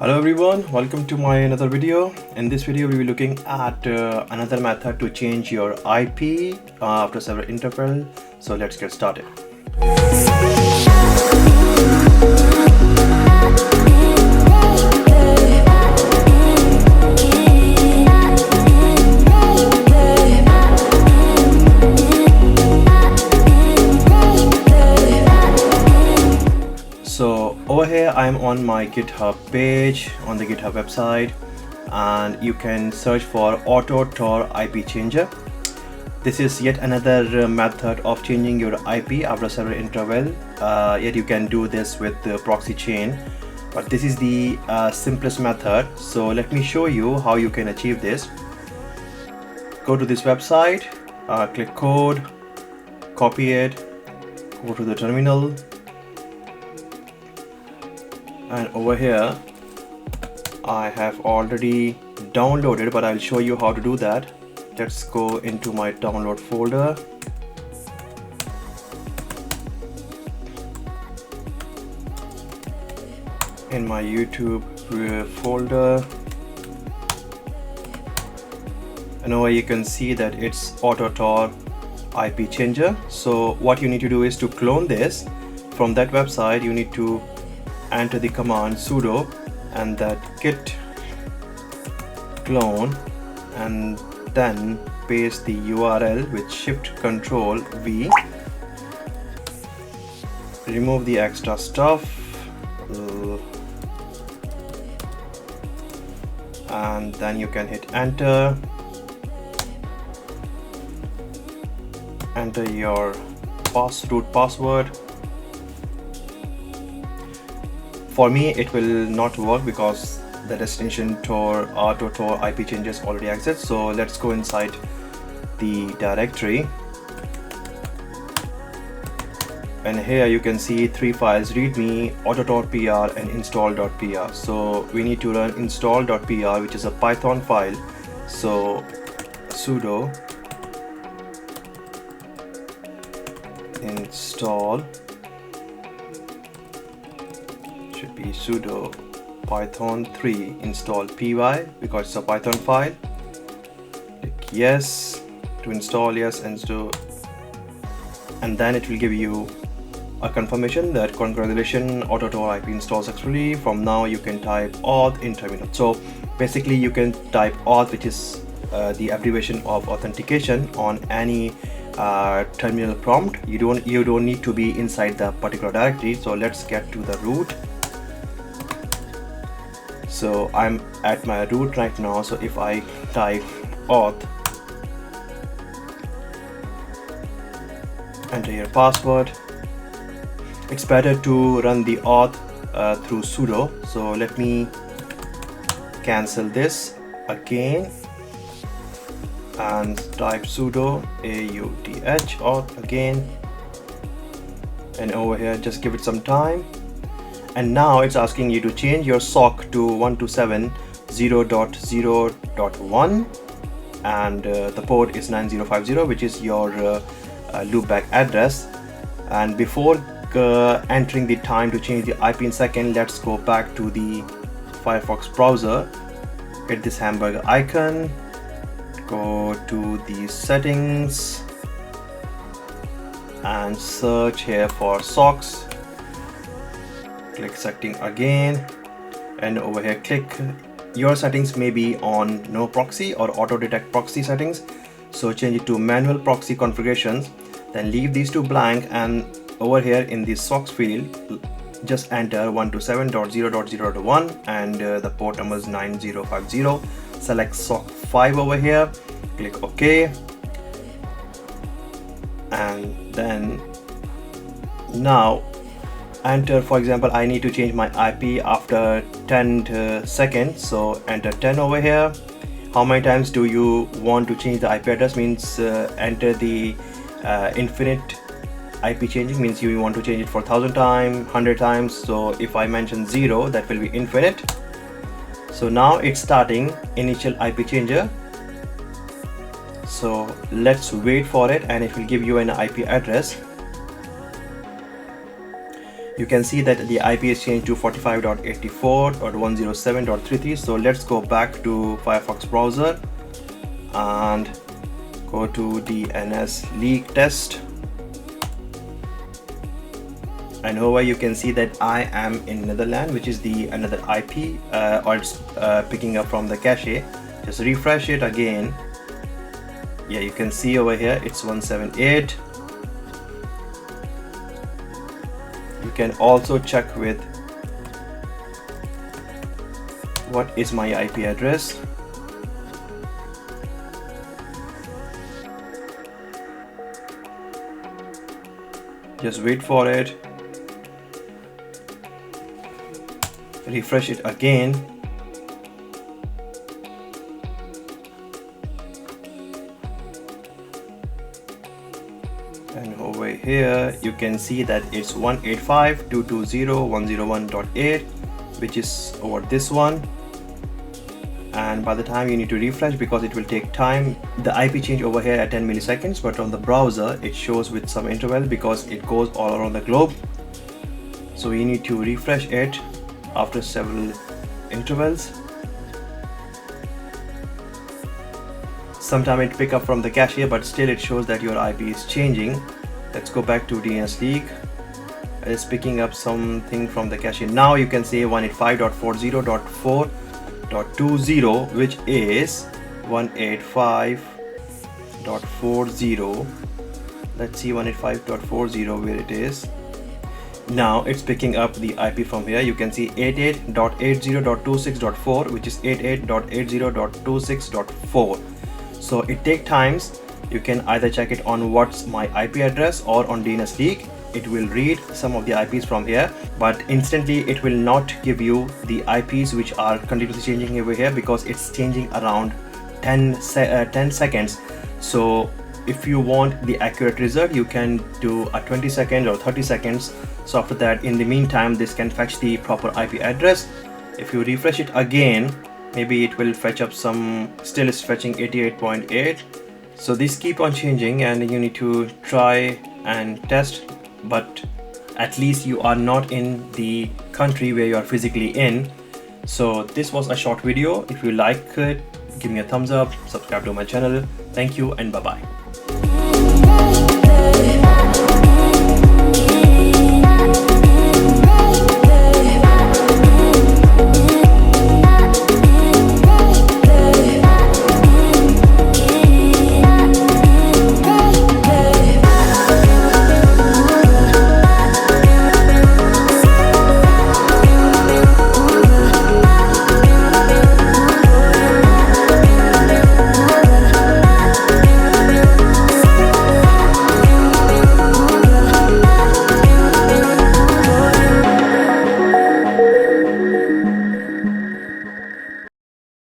Hello everyone, welcome to my another video. In this video we will be looking at another method to change your IP after several interval. So let's get started. So over here I am on my GitHub page on the GitHub website, and you can search for AutoTor IP changer. This is yet another method of changing your IP after several interval. Yet you can do this with the proxy chain, but this is the simplest method. So let me show you how you can achieve this. Go to this website, click code, copy it, go to the terminal. And over here I have already downloaded, but I'll show you how to do that. Let's go into my download folder. In my YouTube folder, and over you can see that it's AutoTor IP changer. So what you need to do is to clone this from that website. You need to enter the command sudo and that git clone, and then paste the URL with shift control V. Remove the extra stuff and then you can hit enter. Enter your root password. For me it will not work because the destination AutoTor IP changes already exists. So let's go inside the directory, and here you can see three files: readme, AutoTor.pr and install.pr. So we need to run install.pr, which is a Python file. So sudo install, should be sudo python 3 install py, because it's a Python file. Click yes to install, yes, and then it will give you a confirmation that congratulations, AutoTor IP installed successfully. From now you can type auth in terminal. So basically you can type auth, which is the abbreviation of authentication, on any terminal prompt. You don't need to be inside the particular directory. So let's get to the root. So I'm at my root right now. So if I type auth, enter your password. It's better to run the auth through sudo. So let me cancel this again and type sudo auth again, and over here just give it some time. And now it's asking you to change your sock to 127.0.0.1, and the port is 9050, which is your loopback address. And before entering the time to change the IP in second, let's go back to the Firefox browser. Hit this hamburger icon, go to the settings and search here for socks. Click setting again, and over here click your settings may be on no proxy or auto detect proxy settings. So change it to manual proxy configurations, then leave these two blank, and over here in the socks field just enter 127.0.0.1 and the port number is 9050. Select sock 5 over here, click OK, and then now enter, for example, I need to change my IP after 10 seconds. So enter 10 over here. How many times do you want to change the IP address? Means enter the infinite IP changing, means you want to change it for 1000 times, 100 times. So if I mention 0, that will be infinite. So now it's starting initial IP changer. So let's wait for it, and it will give you an IP address. You can see that the IP is changed to 45.84.107.33. So let's go back to Firefox browser and go to DNS leak test. And over you can see that I am in Netherlands, which is the another IP, or it's picking up from the cache. Just refresh it again. Yeah, you can see over here it's 178. You can also check with what is my IP address. Just wait for it. Refresh it again. And over here you can see that it's 185.220.101.8, which is over this one. And by the time you need to refresh, because it will take time, the IP change over here at 10 milliseconds, but on the browser it shows with some interval because it goes all around the globe. So you need to refresh it after several intervals. Sometime it pick up from the cache, but still it shows that your IP is changing. Let's go back to DNS leak. It's picking up something from the cache. Now you can say 185.40.4.20, which is 185.40. Let's see 185.40 where it is. Now it's picking up the IP from here. You can see 88.80.26.4, which is 88.80.26.4. So it takes times. You can either check it on what's my IP address or on DNS leak. It will read some of the IPs from here, but instantly it will not give you the IPs which are continuously changing over here, because it's changing around 10 seconds. So if you want the accurate result, you can do a 20 seconds or 30 seconds. So after that, in the meantime, this can fetch the proper IP address. If you refresh it again, maybe it will fetch up some, still is fetching 88.8. So these keep on changing and you need to try and test, but at least you are not in the country where you are physically in. So this was a short video. If you like it, give me a thumbs up, subscribe to my channel. Thank you and bye bye.